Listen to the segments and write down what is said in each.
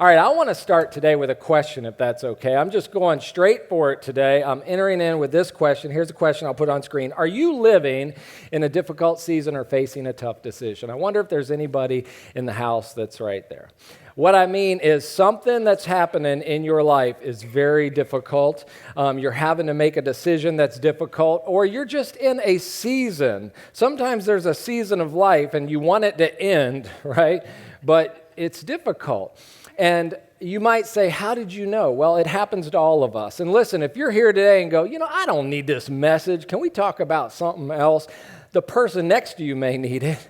All right, I want to start today with a question, if that's okay. I'm just going straight for it today. I'm entering in with this question. Here's a question I'll put on screen. Are you living in a difficult season or facing a tough decision? I wonder if there's anybody in the house that's right there. What I mean is something that's happening in your life is very difficult. You're having to make a decision that's difficult, or you're just in a season. Sometimes there's a season of life and you want it to end, right? But it's difficult. And you might say, how did you know? Well, it happens to all of us. And listen, if you're here today and go, I don't need this message. Can we talk about something else? The person next to you may need it.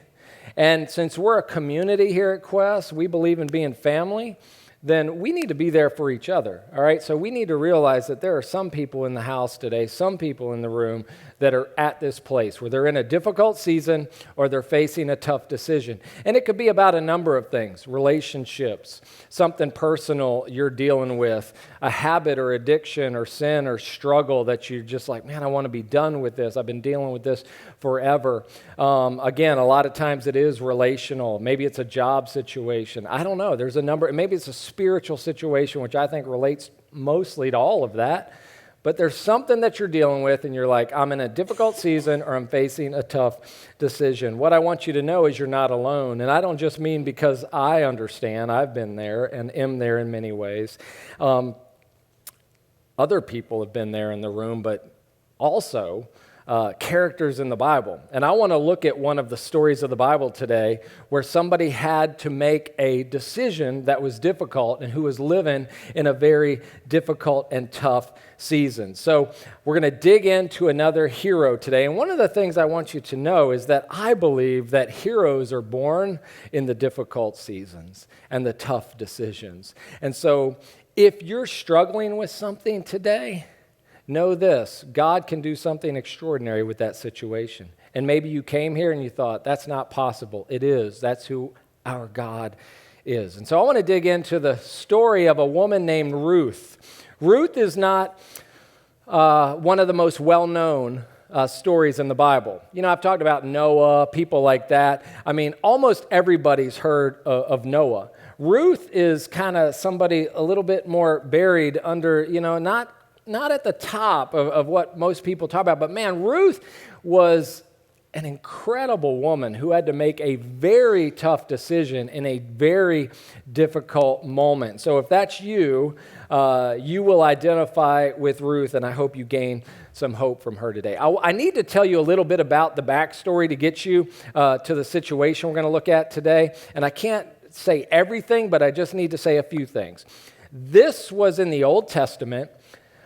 And since we're a community here at Quest, we believe in being family, then we need to be there for each other, all right? So we need to realize that there are some people in the house today, some people in the room that are at this place where they're in a difficult season or they're facing a tough decision. And it could be about a number of things: relationships, something personal you're dealing with, a habit or addiction or sin or struggle that you're just like, man, I want to be done with this. I've been dealing with this forever. Again, a lot of times it is relational. Maybe it's a job situation. I don't know. There's a number. Maybe it's a spiritual situation, which I think relates mostly to all of that. But there's something that you're dealing with and you're like, I'm in a difficult season or I'm facing a tough decision. What I want you to know is you're not alone. And I don't just mean because I understand. I've been there and am there in many ways. Other people have been there in the room, but also characters in the Bible. And I want to look at one of the stories of the Bible today where somebody had to make a decision that was difficult and who was living in a very difficult and tough season. So we're going to dig into another hero today. And one of the things I want you to know is that I believe that heroes are born in the difficult seasons and the tough decisions. And so if you're struggling with something today, know this: God can do something extraordinary with that situation. And maybe you came here and you thought, that's not possible. It is. That's who our God is. And so I want to dig into the story of a woman named Ruth. Ruth is not one of the most well-known stories in the Bible. I've talked about Noah, people like that. I mean, almost everybody's heard of Noah. Ruth is kind of somebody a little bit more buried under, not at the top of what most people talk about, but man, Ruth was an incredible woman who had to make a very tough decision in a very difficult moment. So if that's you, you will identify with Ruth, and I hope you gain some hope from her today. I need to tell you a little bit about the backstory to get you to the situation we're going to look at today, and I can't say everything, but I just need to say a few things. This was in the Old Testament,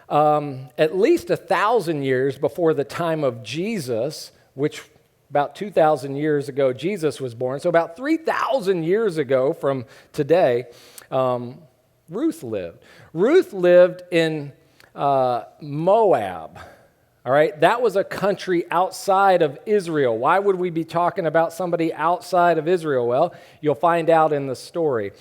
at least 1,000 years before the time of Jesus, which about 2,000 years ago Jesus was born. So about 3,000 years ago from today, Ruth lived. Ruth lived in Moab. All right, that was a country outside of Israel. Why would we be talking about somebody outside of Israel? Well, you'll find out in the story.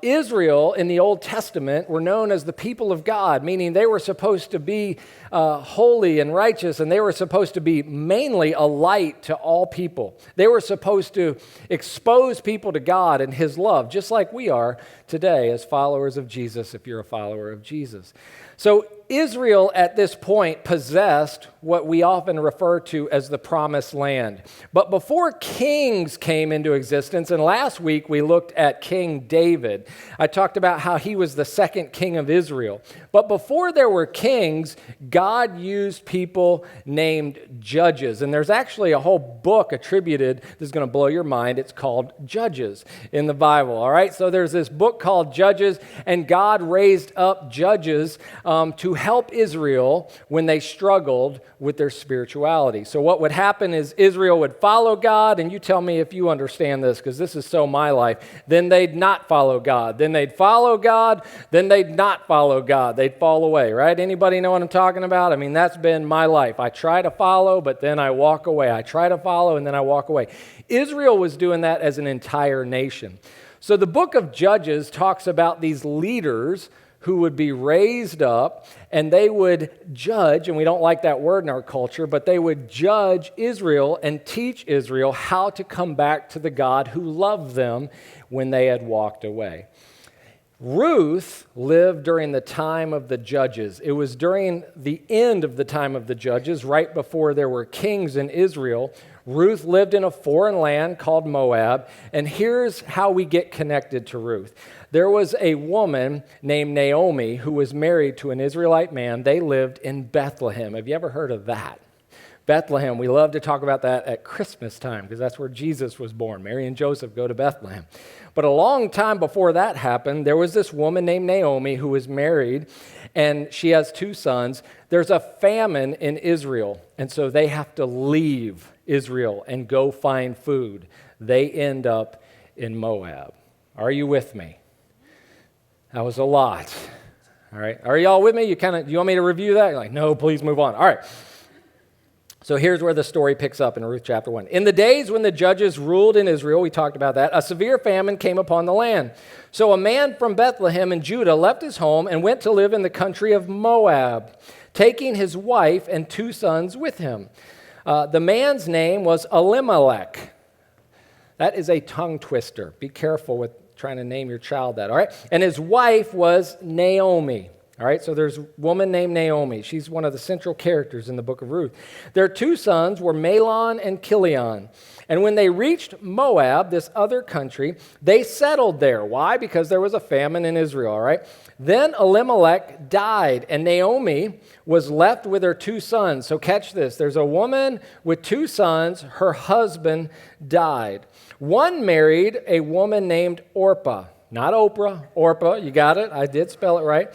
Israel in the Old Testament were known as the people of God, meaning they were supposed to be holy and righteous, and they were supposed to be mainly a light to all people. They were supposed to expose people to God and His love, just like we are today as followers of Jesus, if you're a follower of Jesus. So Israel at this point possessed what we often refer to as the Promised Land. But before kings came into existence, and last week we looked at King David, I talked about how he was the second king of Israel. But before there were kings, God used people named judges. And there's actually a whole book attributed, this is going to blow your mind, it's called Judges in the Bible, all right? So there's this book called Judges, and God raised up judges to help Israel when they struggled with their spirituality. So what would happen is Israel would follow God, and you tell me if you understand this, because this is so my life. Then they'd not follow God. Then they'd follow God. Then they'd not follow God. They'd fall away, right? Anybody know what I'm talking about? I mean, that's been my life. I try to follow, but then I walk away. I try to follow, and then I walk away. Israel was doing that as an entire nation. So the book of Judges talks about these leaders who would be raised up, and they would judge, and we don't like that word in our culture, but they would judge Israel and teach Israel how to come back to the God who loved them when they had walked away. Ruth lived during the time of the judges. It was during the end of the time of the judges, right before there were kings in Israel. Ruth lived in a foreign land called Moab, and here's how we get connected to Ruth. There was a woman named Naomi who was married to an Israelite man. They lived in Bethlehem. Have you ever heard of that? Bethlehem, we love to talk about that at Christmas time because that's where Jesus was born. Mary and Joseph go to Bethlehem. But a long time before that happened, there was this woman named Naomi who was married, and she has 2 sons. There's a famine in Israel, and so they have to leave Israel and go find food. They end up in Moab. Are you with me? That was a lot. All right. Are y'all with me? You want me to review that? You're like, no, please move on. All right. So here's where the story picks up in Ruth chapter 1. In the days when the judges ruled in Israel, we talked about that, a severe famine came upon the land. So a man from Bethlehem in Judah left his home and went to live in the country of Moab, taking his wife and 2 sons with him. The man's name was Elimelech. That is a tongue twister. Be careful with trying to name your child that, all right? And his wife was Naomi. All right, so there's a woman named Naomi. She's one of the central characters in the book of Ruth. Their 2 sons were Mahlon and Chilion. And when they reached Moab, this other country, they settled there. Why? Because there was a famine in Israel, all right? Then Elimelech died, and Naomi was left with her 2 sons. So catch this. There's a woman with 2 sons. Her husband died. One married a woman named Orpah. Not Oprah, Orpah. You got it? I did spell it right.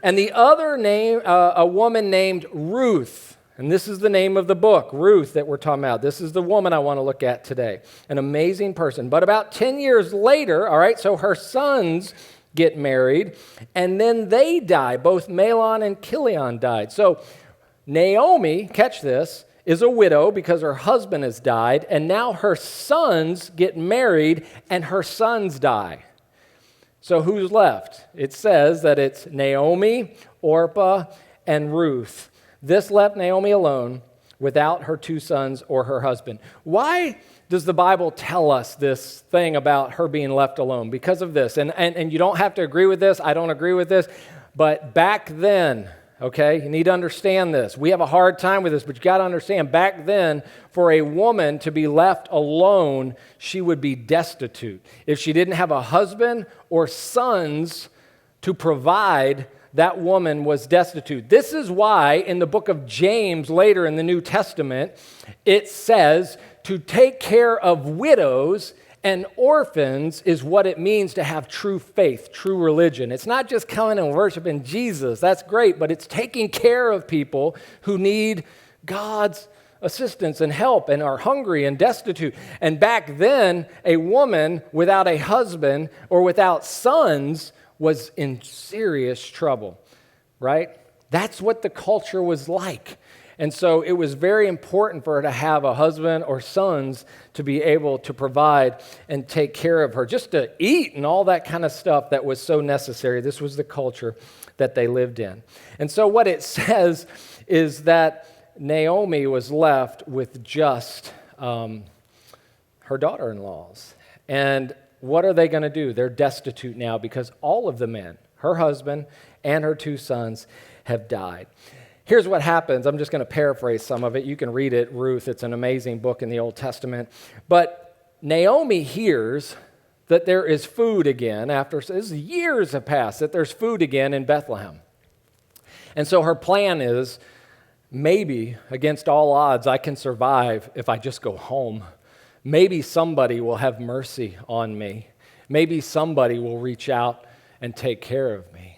And the other name, a woman named Ruth. And this is the name of the book, Ruth, that we're talking about. This is the woman I want to look at today. An amazing person. But about 10 years later, all right, so her sons get married, and then they die. Both Mahlon and Chilion died. So Naomi, catch this, is a widow because her husband has died, and now her sons get married, and her sons die. So who's left? It says that it's Naomi, Orpah, and Ruth. This left Naomi alone without her 2 sons or her husband. Why does the Bible tell us this thing about her being left alone? Because of this. And you don't have to agree with this. I don't agree with this. But back then, okay, you need to understand this. We have a hard time with this, but you got to understand, back then, for a woman to be left alone, she would be destitute. If she didn't have a husband or sons to provide, that woman was destitute. This is why in the book of James, later in the New Testament, it says to take care of widows and orphans is what it means to have true faith, true religion. It's not just coming and worshiping Jesus. That's great, but it's taking care of people who need God's assistance and help and are hungry and destitute. And back then, a woman without a husband or without sons was in serious trouble, right? That's what the culture was like. And so it was very important for her to have a husband or sons to be able to provide and take care of her, just to eat and all that kind of stuff that was so necessary. This was the culture that they lived in. And so what it says is that Naomi was left with just her daughter-in-laws. And what are they going to do? They're destitute now because all of the men, her husband and her 2 sons, have died. Here's what happens. I'm just going to paraphrase some of it. You can read it, Ruth. It's an amazing book in the Old Testament. But Naomi hears that there is food again after years have passed, that there's food again in Bethlehem. And so her plan is, maybe against all odds, I can survive if I just go home. Maybe somebody will have mercy on me. Maybe somebody will reach out and take care of me.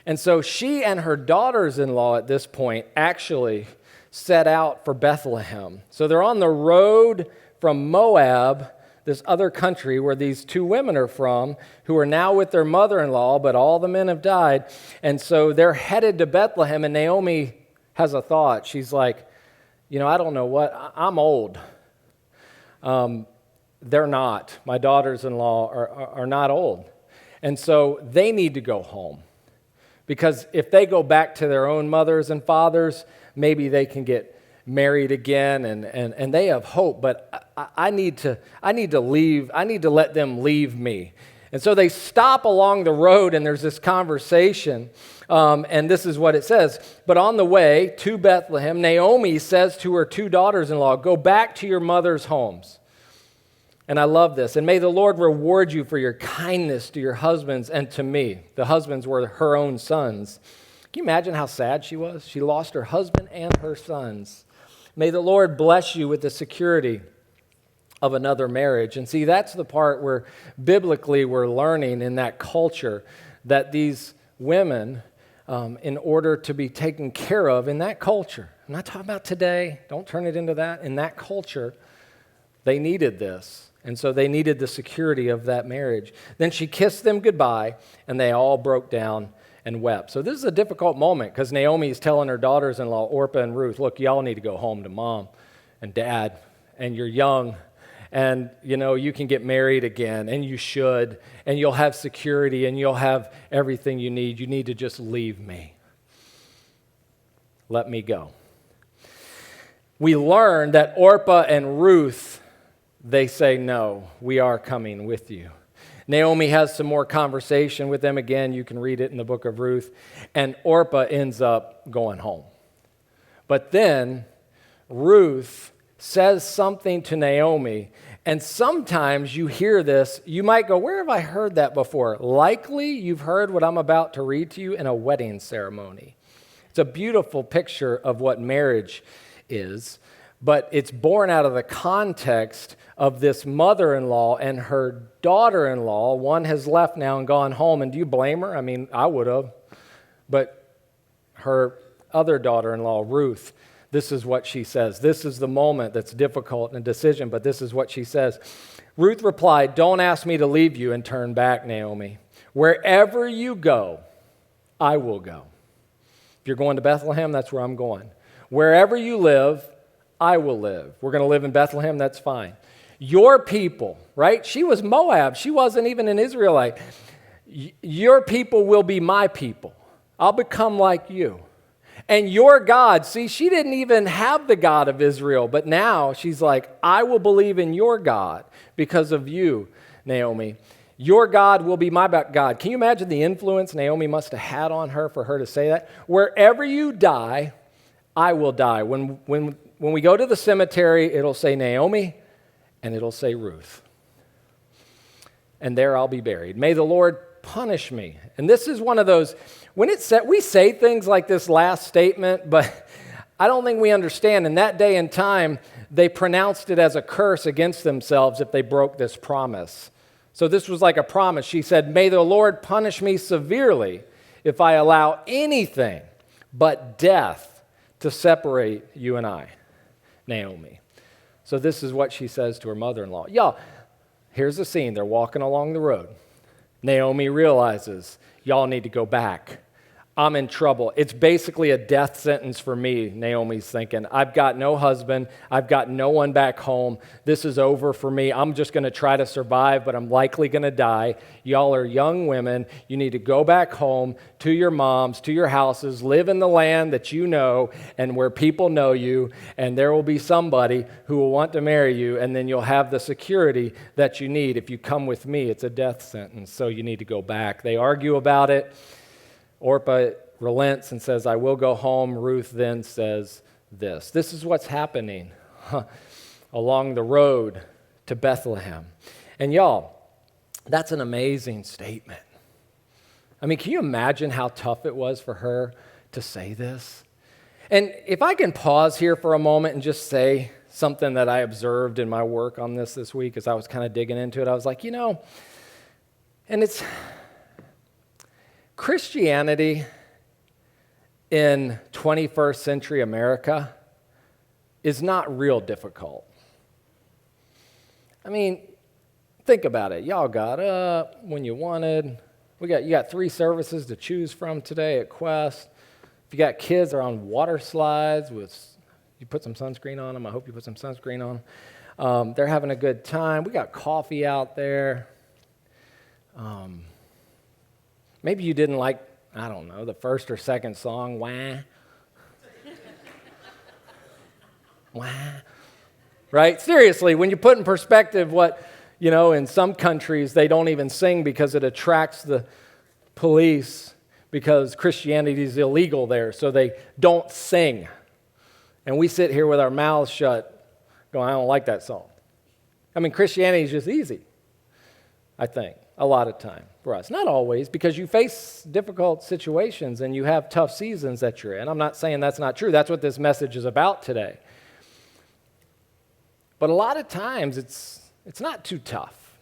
And so she and her daughters-in-law at this point actually set out for Bethlehem. So they're on the road from Moab, this other country where these 2 women are from, who are now with their mother-in-law, but all the men have died. And so they're headed to Bethlehem, and Naomi has a thought. She's like, I don't know what, I'm old. They're not. My daughters-in-law are not old. And so they need to go home. Because if they go back to their own mothers and fathers, maybe they can get married again and they have hope. But I need to leave. I need to let them leave me. And so they stop along the road, and there's this conversation, and this is what it says. But on the way to Bethlehem, Naomi says to her 2 daughters-in-law, "Go back to your mother's homes." And I love this. "And may the Lord reward you for your kindness to your husbands and to me." The husbands were her own sons. Can you imagine how sad she was? She lost her husband and her sons. "May the Lord bless you with the security of another marriage." And see, that's the part where biblically we're learning in that culture that these women, in order to be taken care of in that culture, I'm not talking about today, don't turn it into that, in that culture, they needed this. And so they needed the security of that marriage. Then she kissed them goodbye, and they all broke down and wept. So this is a difficult moment because Naomi is telling her daughters-in-law, Orpah and Ruth, "Look, y'all need to go home to mom and dad, and you're young, and you can get married again, and you should, and you'll have security, and you'll have everything you need. You need to just leave me. Let me go." We learn that Orpah and Ruth, they say, "No, we are coming with you." Naomi has some more conversation with them. Again, you can read it in the book of Ruth. And Orpah ends up going home. But then Ruth says something to Naomi. And sometimes you hear this, you might go, "Where have I heard that before?" Likely you've heard what I'm about to read to you in a wedding ceremony. It's a beautiful picture of what marriage is, but it's born out of the context of this mother-in-law and her daughter-in-law. One has left now and gone home, and do you blame her? I mean, I would have. But her other daughter-in-law, Ruth, this is what she says. This is the moment that's difficult in a decision, but this is what she says. Ruth replied, "Don't ask me to leave you and turn back, Naomi. Wherever you go, I will go." If you're going to Bethlehem, that's where I'm going. Wherever you live, I will live. We're going to live in Bethlehem, that's fine. Your people, right? She was Moab. She wasn't even an Israelite. Your people will be my people. I'll become like you. And your God, see, she didn't even have the God of Israel, but now she's like, "I will believe in your God because of you, Naomi. Your God will be my God." Can you imagine the influence Naomi must have had on her for her to say that? "Wherever you die, I will die." When we go to the cemetery, it'll say Naomi, and it'll say Ruth. And there I'll be buried. "May the Lord punish me." And this is one of those, when it's said, we say things like this last statement, but I don't think we understand. In that day and time, they pronounced it as a curse against themselves if they broke this promise. So this was like a promise. She said, "May the Lord punish me severely if I allow anything but death to separate you and I, Naomi." So this is what she says to her mother-in-law. Y'all, here's the scene. They're walking along the road. Naomi realizes, y'all need to go back. I'm in trouble. It's basically a death sentence for me, Naomi's thinking. I've got no husband. I've got no one back home. This is over for me. I'm just going to try to survive, but I'm likely going to die. Y'all are young women. You need to go back home to your moms, to your houses, live in the land that you know and where people know you, and there will be somebody who will want to marry you, and then you'll have the security that you need. If you come with me, it's a death sentence, so you need to go back. They argue about it. Orpah relents and says, "I will go home." Ruth then says this. This is what's happening along the road to Bethlehem. And y'all, that's an amazing statement. I mean, can you imagine how tough it was for her to say this? And if I can pause here for a moment and just say something that I observed in my work on this week as I was kind of digging into it, I was like, and it's Christianity in 21st century America is not real difficult. I mean, think about it. Y'all got up when you wanted. You got 3 services to choose from today at Quest. If you got kids, they're on water slides you put some sunscreen on them. I hope you put some sunscreen on. They're having a good time. We got coffee out there. Maybe you didn't like, I don't know, the first or second song, wah. Wah. Right? Seriously, when you put in perspective what, In some countries, they don't even sing because it attracts the police because Christianity is illegal there, so they don't sing. And we sit here with our mouths shut going, I don't like that song. Christianity is just easy, I think, a lot of time for us. Not always, because you face difficult situations and you have tough seasons that you're in. I'm not saying that's not true. That's what this message is about today. But a lot of times, it's not too tough.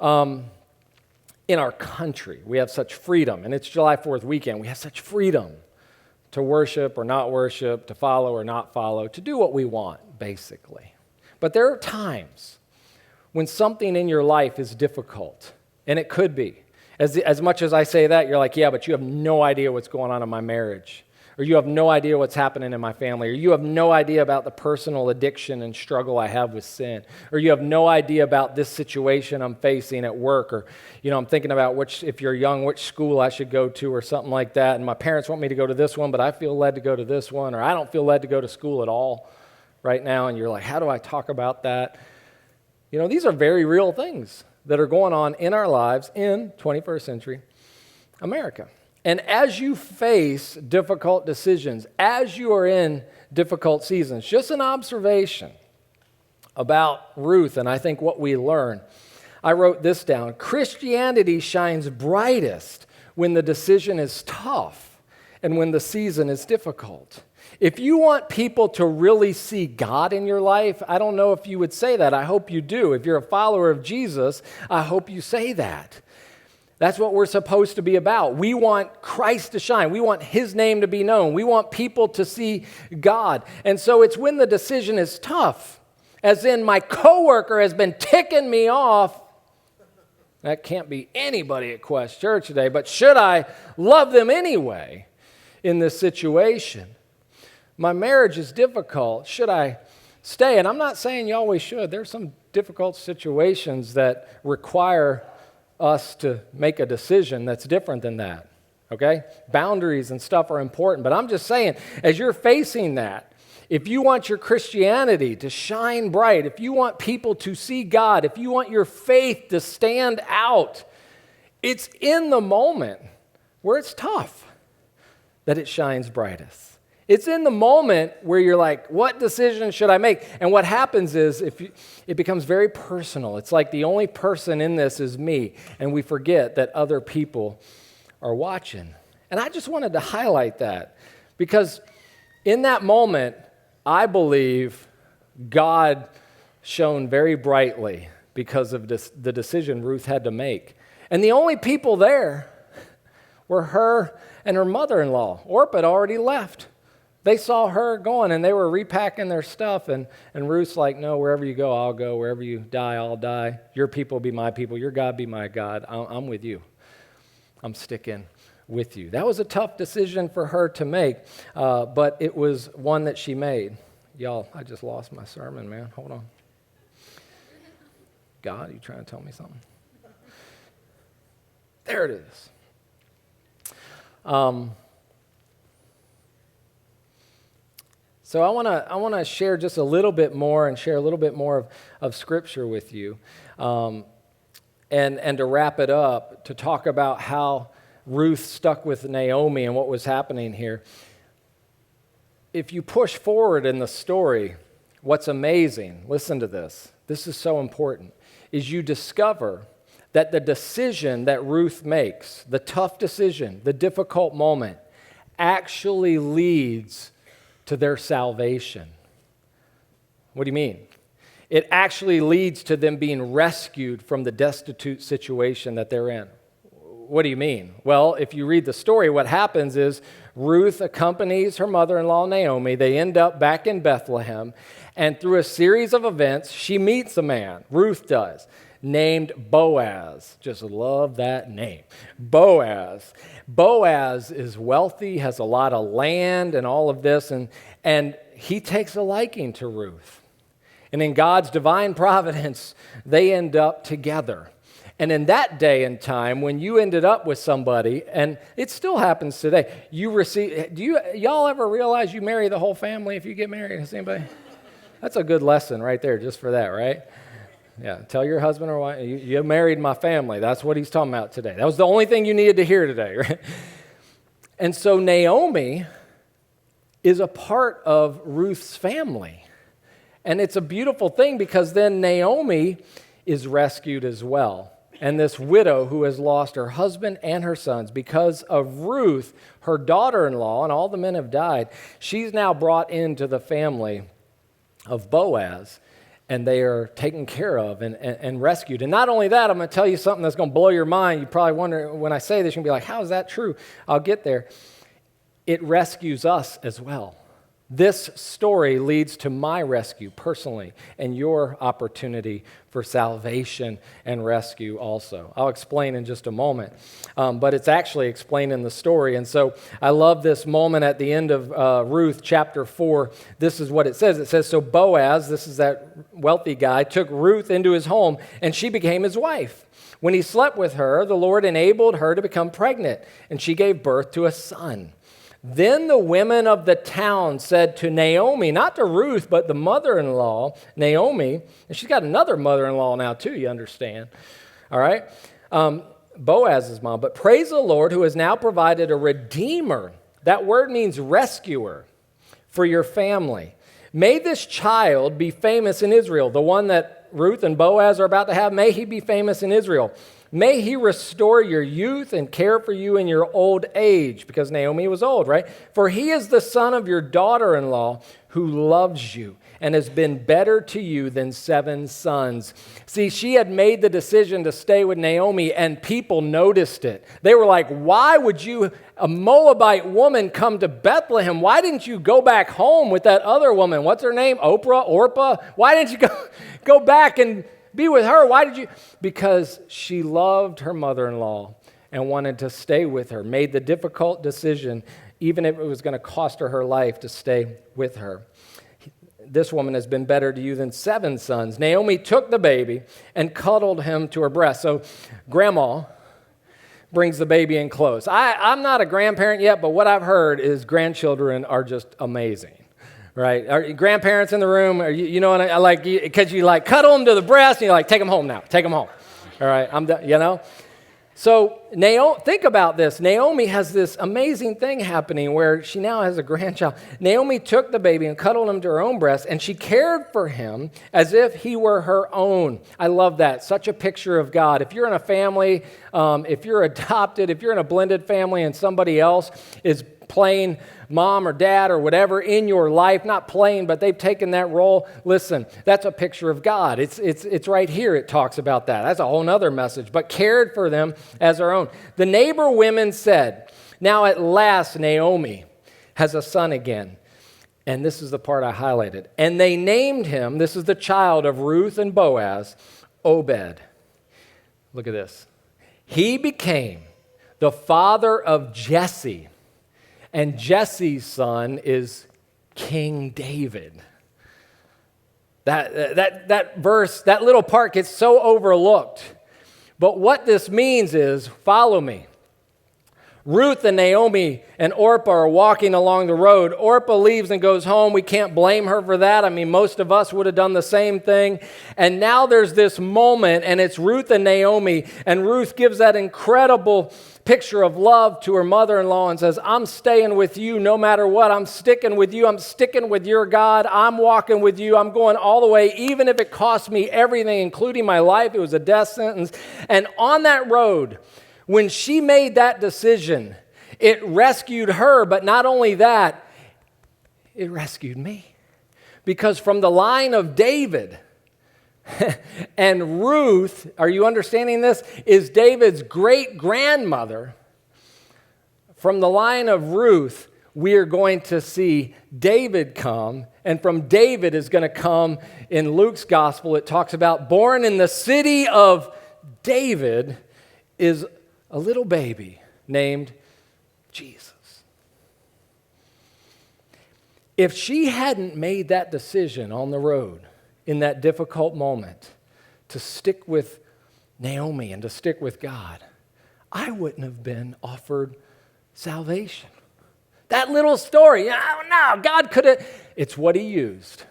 In our country, we have such freedom, and it's July 4th weekend. We have such freedom to worship or not worship, to follow or not follow, to do what we want, basically. But there are times when something in your life is difficult, and it could be. As much as I say that, you're like, yeah, but you have no idea what's going on in my marriage, or you have no idea what's happening in my family, or you have no idea about the personal addiction and struggle I have with sin, or you have no idea about this situation I'm facing at work, or I'm thinking about if you're young, which school I should go to or something like that, and my parents want me to go to this one, but I feel led to go to this one, or I don't feel led to go to school at all right now, and you're like, how do I talk about that? These are very real things that are going on in our lives in 21st century America. And as you face difficult decisions, as you are in difficult seasons, just an observation about Ruth and I think what we learn. I wrote this down. Christianity shines brightest when the decision is tough and when the season is difficult. If you want people to really see God in your life, I don't know if you would say that. I hope you do. If you're a follower of Jesus, I hope you say that. That's what we're supposed to be about. We want Christ to shine. We want His name to be known. We want people to see God. And so it's when the decision is tough, as in my coworker has been ticking me off. That can't be anybody at Quest Church today, but should I love them anyway in this situation? My marriage is difficult. Should I stay? And I'm not saying you always should. There's some difficult situations that require us to make a decision that's different than that, okay? Boundaries and stuff are important, but I'm just saying, as you're facing that, if you want your Christianity to shine bright, if you want people to see God, if you want your faith to stand out, it's in the moment where it's tough that it shines brightest. It's in the moment where you're like, what decision should I make? And what happens is it becomes very personal. It's like the only person in this is me, and we forget that other people are watching. And I just wanted to highlight that because in that moment, I believe God shone very brightly because of the decision Ruth had to make. And the only people there were her and her mother-in-law. Orpah had already left. They saw her going, and they were repacking their stuff, and Ruth's like, no, wherever you go, I'll go. Wherever you die, I'll die. Your people be my people. Your God be my God. I'm with you. I'm sticking with you. That was a tough decision for her to make, but it was one that she made. Y'all, I just lost my sermon, man. Hold on. God, you trying to tell me something? There it is. So I want to share just a little bit more and share a little bit more of Scripture with you, and to wrap it up, to talk about how Ruth stuck with Naomi and what was happening here. If you push forward in the story, what's amazing, listen to this, this is so important, is you discover that the decision that Ruth makes, the tough decision, the difficult moment, actually leads to their salvation. What do you mean? It actually leads to them being rescued from the destitute situation that they're in. What do you mean? Well, if you read the story, what happens is Ruth accompanies her mother-in-law Naomi. They end up back in Bethlehem, and through a series of events, she meets a man, Ruth does, named Boaz. Just love that name. Boaz. Boaz is wealthy, has a lot of land and all of this, and he takes a liking to Ruth. And in God's divine providence, they end up together. And in that day and time, when you ended up with somebody, and it still happens today, y'all ever realize you marry the whole family if you get married? Has anybody? That's a good lesson right there just for that, right? Yeah, tell your husband or wife, you married my family. That's what he's talking about today. That was the only thing you needed to hear today, right? And so Naomi is a part of Ruth's family. And it's a beautiful thing because then Naomi is rescued as well. And this widow who has lost her husband and her sons because of Ruth, her daughter-in-law, and all the men have died, she's now brought into the family of Boaz, and they are taken care of and rescued. And not only that, I'm going to tell you something that's going to blow your mind. You probably wonder, when I say this, you're going to be like, how is that true? I'll get there. It rescues us as well. This story leads to my rescue personally and your opportunity for salvation and rescue also. I'll explain in just a moment, but it's actually explained in the story. And so I love this moment at the end of Ruth chapter 4. This is what it says. It says, so Boaz, this is that wealthy guy, took Ruth into his home and she became his wife. When he slept with her, the Lord enabled her to become pregnant and she gave birth to a son. Then the women of the town said to Naomi, not to Ruth, but the mother-in-law, Naomi, and she's got another mother-in-law now too, you understand, all right? Boaz's mom, but praise the Lord who has now provided a redeemer. That word means rescuer for your family. May this child be famous in Israel, the one that Ruth and Boaz are about to have, may he be famous in Israel. May he restore your youth and care for you in your old age, because Naomi was old, right? For he is the son of your daughter-in-law who loves you and has been better to you than 7 sons. See, she had made the decision to stay with Naomi, and people noticed it. They were like, why would you, a Moabite woman, come to Bethlehem? Why didn't you go back home with that other woman? What's her name? Orpah? Why didn't you go back and be with her? Why did you? Because she loved her mother-in-law and wanted to stay with her, made the difficult decision, even if it was going to cost her her life, to stay with her. This woman has been better to you than 7 sons. Naomi took the baby and cuddled him to her breast. So grandma brings the baby in close. I'm not a grandparent yet, but what I've heard is grandchildren are just amazing. Right? Are grandparents in the room? Are you know, and I like, because you like cuddle them to the breast and you're like, take them home now, take them home. All right, I'm done, you know? So think about this. Naomi has this amazing thing happening where she now has a grandchild. Naomi took the baby and cuddled him to her own breast, and she cared for him as if he were her own. I love that. Such a picture of God. If you're in a family, if you're adopted, if you're in a blended family and somebody else is playing mom or dad or whatever in your life, not playing, but they've taken that role. Listen, that's a picture of God. It's right here. It talks about that. That's a whole nother message, but cared for them as our own. The neighbor women said, now at last Naomi has a son again. And this is the part I highlighted. And they named him, this is the child of Ruth and Boaz, Obed. Look at this. He became the father of Jesse. And Jesse's son is King David. That verse, that little part gets so overlooked. But what this means is, follow me. Ruth and Naomi and Orpah are walking along the road. Orpah leaves and goes home. We can't blame her for that. I mean, most of us would have done the same thing. And now there's this moment, and it's Ruth and Naomi. And Ruth gives that incredible picture of love to her mother-in-law and says, I'm staying with you no matter what. I'm sticking with you. I'm sticking with your God. I'm walking with you. I'm going all the way, even if it costs me everything, including my life. It was a death sentence. And on that road, when she made that decision, it rescued her, but not only that, it rescued me. Because from the line of David and Ruth, are you understanding this, is David's great-grandmother. From the line of Ruth, we are going to see David come, and from David is going to come, in Luke's gospel, it talks about born in the city of David is a little baby named Jesus. If she hadn't made that decision on the road in that difficult moment to stick with Naomi and to stick with God, I wouldn't have been offered salvation. That little story, no, God could have, it's what he used.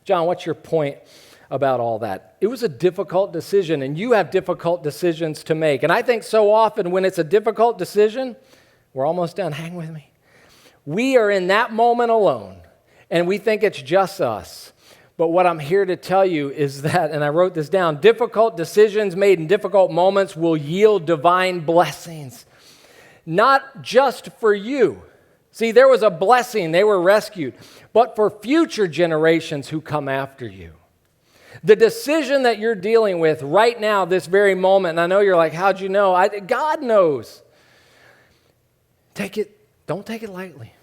John, what's your point about all that. It was a difficult decision, and you have difficult decisions to make. And I think so often when it's a difficult decision, we're almost done, hang with me. We are in that moment alone, and we think it's just us. But what I'm here to tell you is that, and I wrote this down, difficult decisions made in difficult moments will yield divine blessings. Not just for you. See, there was a blessing, they were rescued, but for future generations who come after you. The decision that you're dealing with right now, this very moment, and I know you're like, how'd you know? God knows. Don't take it lightly.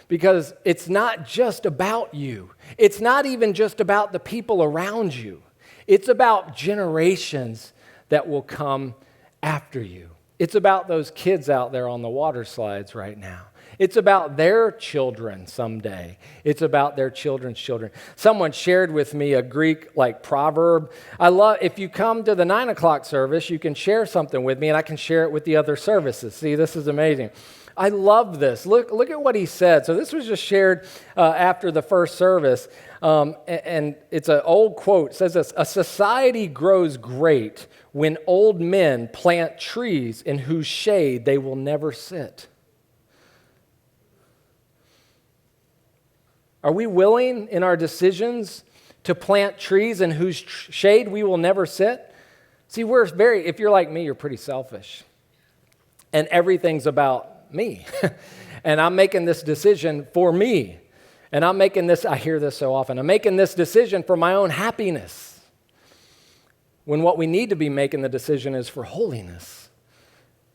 Because it's not just about you. It's not even just about the people around you. It's about generations that will come after you. It's about those kids out there on the water slides right now. It's about their children someday. It's about their children's children. Someone shared with me a Greek proverb. I love, if you come to the 9 o'clock service, you can share something with me and I can share it with the other services. See, this is amazing. I love this. Look at what he said. So this was just shared after the first service. And it's an old quote. It says this: a society grows great when old men plant trees in whose shade they will never sit. Are we willing in our decisions to plant trees in whose shade we will never sit? See, if you're like me, you're pretty selfish. And everything's about me. And I'm making this decision for me. And I hear this so often, I'm making this decision for my own happiness. When what we need to be making the decision is for holiness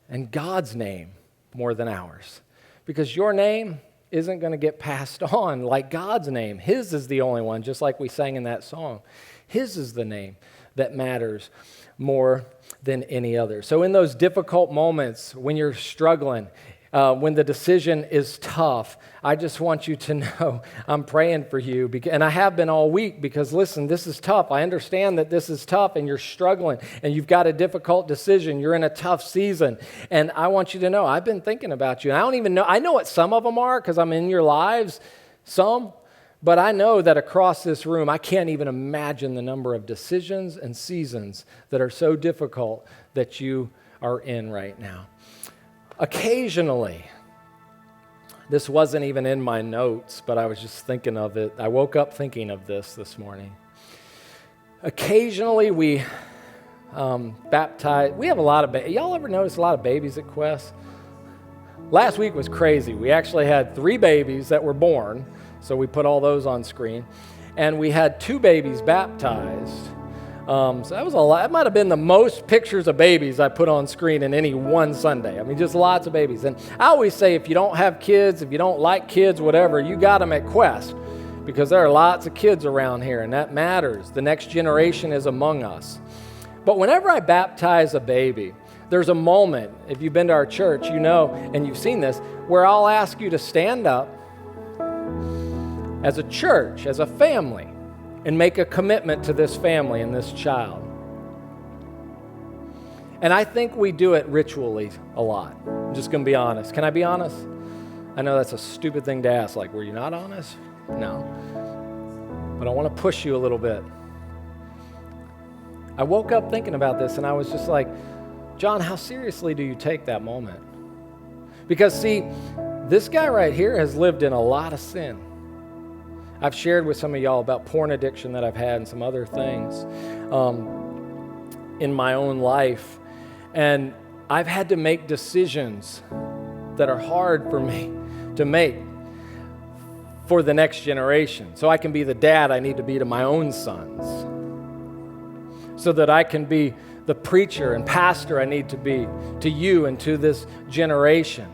and God's name more than ours. Because your name isn't going to get passed on like God's name. His is the only one, just like we sang in that song. His is the name that matters more than any other. So in those difficult moments, when you're struggling, when the decision is tough, I just want you to know I'm praying for you. And I have been all week because, listen, this is tough. I understand that this is tough and you're struggling and you've got a difficult decision. You're in a tough season. And I want you to know I've been thinking about you. And I don't even know. I know what some of them are because I'm in your lives, some. But I know that across this room, I can't even imagine the number of decisions and seasons that are so difficult that you are in right now. Occasionally, this wasn't even in my notes, but I was just thinking of it. I woke up thinking of this morning. Occasionally, we baptize. We have a lot of babies. Y'all ever notice a lot of babies at Quest? Last week was crazy. We actually had 3 babies that were born, so we put all those on screen. And we had 2 babies baptized. So that was a lot. That might have been the most pictures of babies I put on screen in any one Sunday. I mean, just lots of babies. And I always say, if you don't have kids, if you don't like kids, whatever, you got them at Quest, because there are lots of kids around here, and that matters. The next generation is among us. But whenever I baptize a baby, there's a moment, if you've been to our church, you know, and you've seen this, where I'll ask you to stand up as a church, as a family, and make a commitment to this family and this child. And I think we do it ritually a lot. I'm just going to be honest. Can I be honest? I know that's a stupid thing to ask. Like, were you not honest? No. But I want to push you a little bit. I woke up thinking about this, and I was just like, John, how seriously do you take that moment? Because, see, this guy right here has lived in a lot of sin. I've shared with some of y'all about porn addiction that I've had and some other things in my own life. And I've had to make decisions that are hard for me to make for the next generation. So I can be the dad I need to be to my own sons. So that I can be the preacher and pastor I need to be to you and to this generation.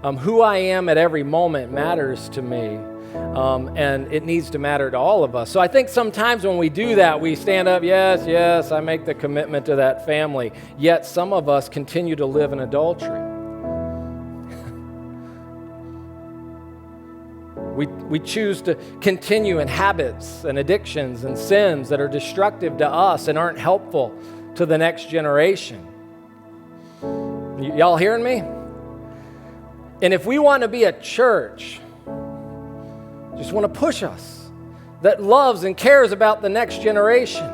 Who I am at every moment matters to me. And it needs to matter to all of us. So I think sometimes when we do that, we stand up, yes, I make the commitment to that family. Yet some of us continue to live in adultery. We choose to continue in habits and addictions and sins that are destructive to us and aren't helpful to the next generation. Y'all hearing me? And if we want to be a church, just want to push us that loves and cares about the next generation.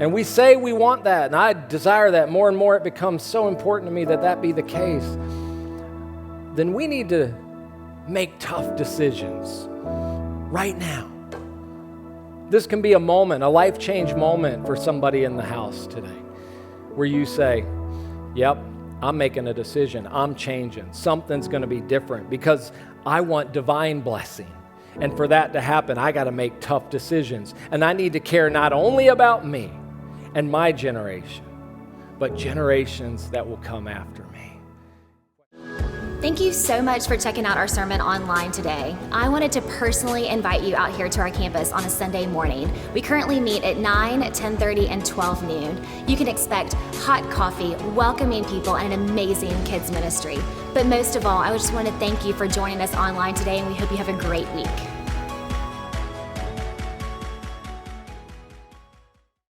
And we say we want that, and I desire that more and more. It becomes so important to me that that be the case. Then we need to make tough decisions right now. This can be a moment, a life change moment for somebody in the house today, where you say, yep, I'm making a decision. I'm changing. Something's going to be different because I want divine blessing. And for that to happen, I got to make tough decisions. And I need to care not only about me and my generation, but generations that will come after me. Thank you so much for checking out our sermon online today. I wanted to personally invite you out here to our campus on a Sunday morning. We currently meet at 9, 10:30, and 12 noon. You can expect hot coffee, welcoming people, and an amazing kids ministry. But most of all, I just want to thank you for joining us online today, and we hope you have a great week.